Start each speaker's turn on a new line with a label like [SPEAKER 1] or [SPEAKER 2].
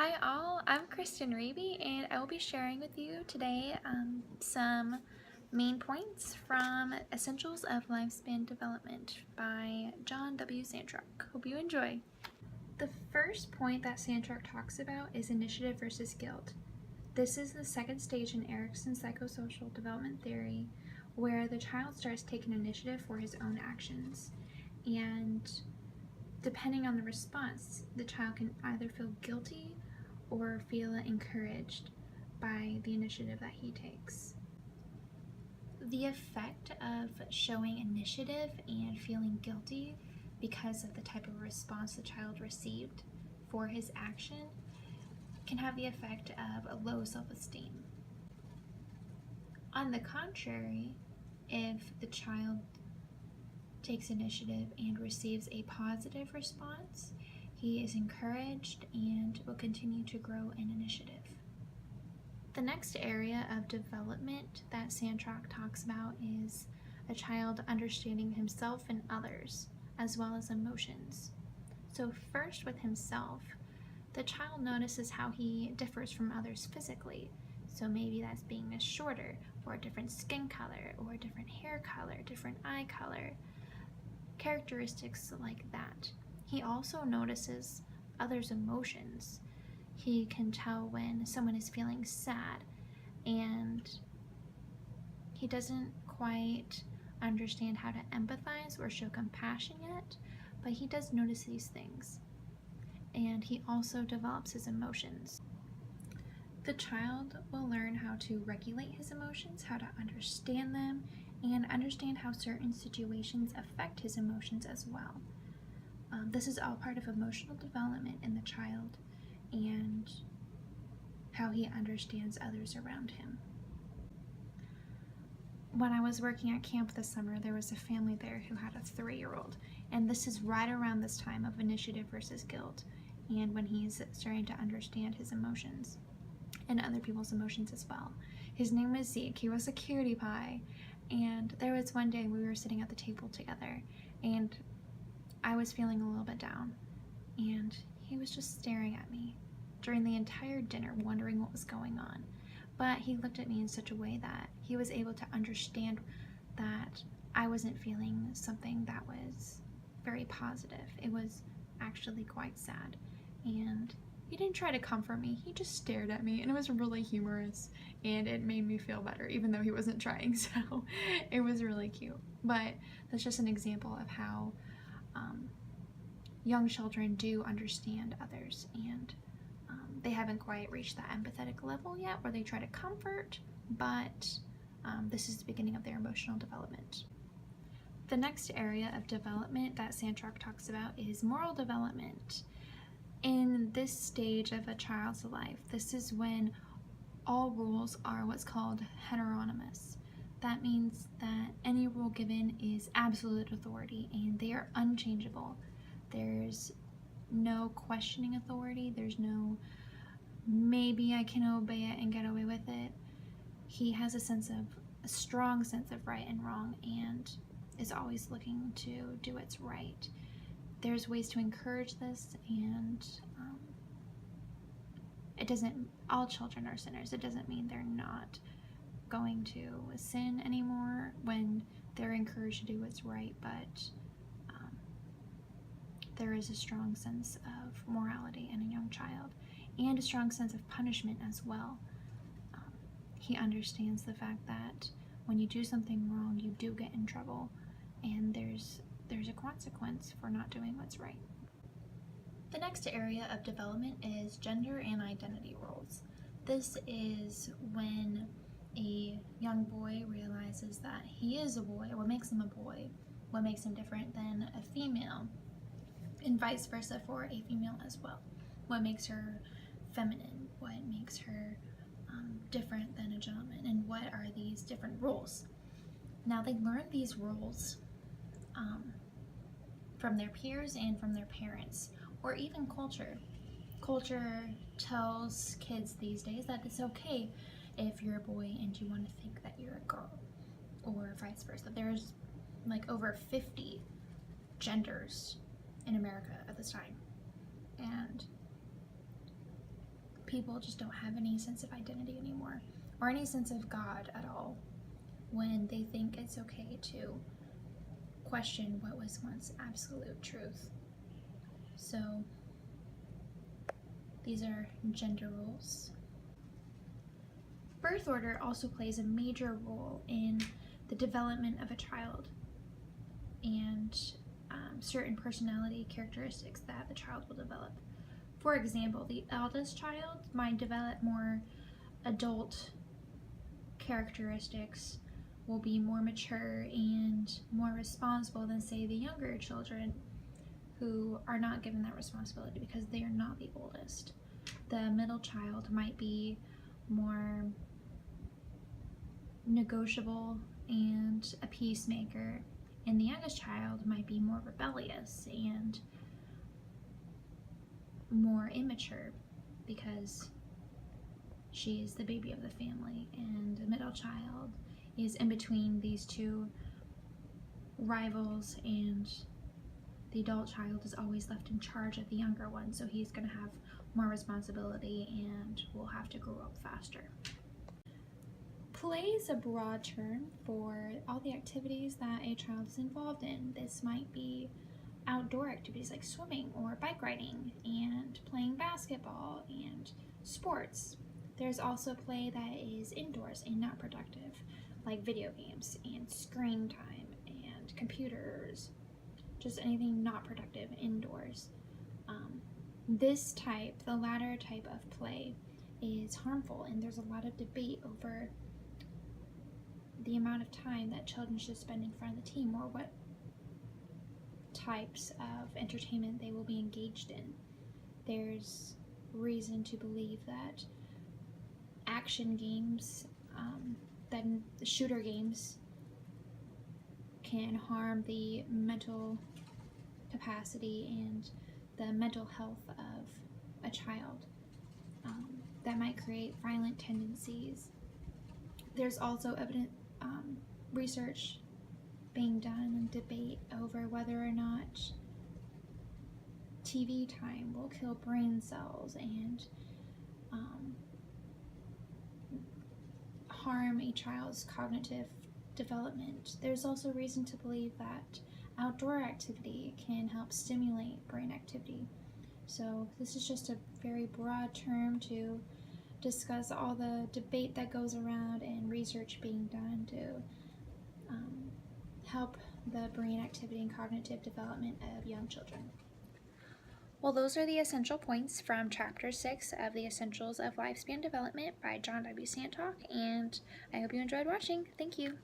[SPEAKER 1] Hi all, I'm Kristen Raby and I will be sharing with you today some main points from Essentials of Lifespan Development by John W. Sandrock. Hope you enjoy. The first point that Sandrock talks about is initiative versus guilt. This is the second stage in Erikson's psychosocial development theory where the child starts taking initiative for his own actions, and depending on the response, the child can either feel guilty or feel encouraged by the initiative that he takes. The effect of showing initiative and feeling guilty because of the type of response the child received for his action can have the effect of a low self-esteem. On the contrary, if the child takes initiative and receives a positive response, he is encouraged and will continue to grow in initiative. The next area of development that Sandrock talks about is a child understanding himself and others, as well as emotions. So first, with himself, the child notices how he differs from others physically. So maybe that's being shorter, or a different skin color, or a different hair color, different eye color, characteristics like that. He also notices others' emotions. He can tell when someone is feeling sad, and he doesn't quite understand how to empathize or show compassion yet, but he does notice these things. And he also develops his emotions. The child will learn how to regulate his emotions, how to understand them, and understand how certain situations affect his emotions as well. This is all part of emotional development in the child and how he understands others around him. When I was working at camp this summer, there was a family there who had a 3-year-old, and this is right around this time of initiative versus guilt, and when he's starting to understand his emotions and other people's emotions as well. His name was Zeke. He was a cutie pie, and there was one day we were sitting at the table together, and I was feeling a little bit down, and he was just staring at me during the entire dinner, wondering what was going on. But he looked at me in such a way that he was able to understand that I wasn't feeling something that was very positive. It was actually quite sad, and he didn't try to comfort me. He just stared at me, and it was really humorous, and it made me feel better, even though he wasn't trying, so it was really cute. But that's just an example of how young children do understand others, and they haven't quite reached that empathetic level yet where they try to comfort, but this is the beginning of their emotional development. The next area of development that Sandrock talks about is moral development. In this stage of a child's life, this is when all rules are what's called heteronymous. That means that any rule given is absolute authority and they are unchangeable. There's no questioning authority. There's no maybe I can obey it and get away with it. He has a strong sense of right and wrong, and is always looking to do what's right. There's ways to encourage this, and all children are sinners. It doesn't mean they're not going to sin anymore when they're encouraged to do what's right, but there is a strong sense of morality in a young child, and a strong sense of punishment as well. He understands the fact that when you do something wrong, you do get in trouble, and there's a consequence for not doing what's right. The next area of development is gender and identity roles. This is when a young boy realizes that he is a boy. What makes him a boy? What makes him different than a female? And vice versa for a female as well. What makes her feminine? What makes her different than a gentleman? And what are these different roles? Now, they learn these roles from their peers and from their parents, or even culture. Culture tells kids these days that it's okay if you're a boy and you want to think that you're a girl, or vice versa. There's like over 50 genders in America at this time, and people just don't have any sense of identity anymore, or any sense of God at all, when they think it's okay to question what was once absolute truth. So these are gender roles. Birth order also plays a major role in the development of a child and certain personality characteristics that the child will develop. For example, the eldest child might develop more adult characteristics, will be more mature and more responsible than, say, the younger children who are not given that responsibility because they are not the oldest. The middle child might be more negotiable and a peacemaker, and the youngest child might be more rebellious and more immature because she is the baby of the family, and the middle child is in between these two rivals, and the adult child is always left in charge of the younger one, so he's going to have more responsibility and will have to grow up faster. Play is a broad term for all the activities that a child is involved in. This might be outdoor activities like swimming or bike riding and playing basketball and sports. There's also play that is indoors and not productive, like video games and screen time and computers, just anything not productive indoors. This type, the latter type of play, is harmful, and there's a lot of debate over the amount of time that children should spend in front of the TV or what types of entertainment they will be engaged in. There's reason to believe that action games, then shooter games, can harm the mental capacity and the mental health of a child. That might create violent tendencies. There's also evident research being done and debate over whether or not TV time will kill brain cells and harm a child's cognitive development. There's also reason to believe that outdoor activity can help stimulate brain activity. So this is just a very broad term to discuss all the debate that goes around and research being done to help the brain activity and cognitive development of young children. Well, those are the essential points from Chapter 6 of The Essentials of Lifespan Development by John W. Santok, and I hope you enjoyed watching. Thank you.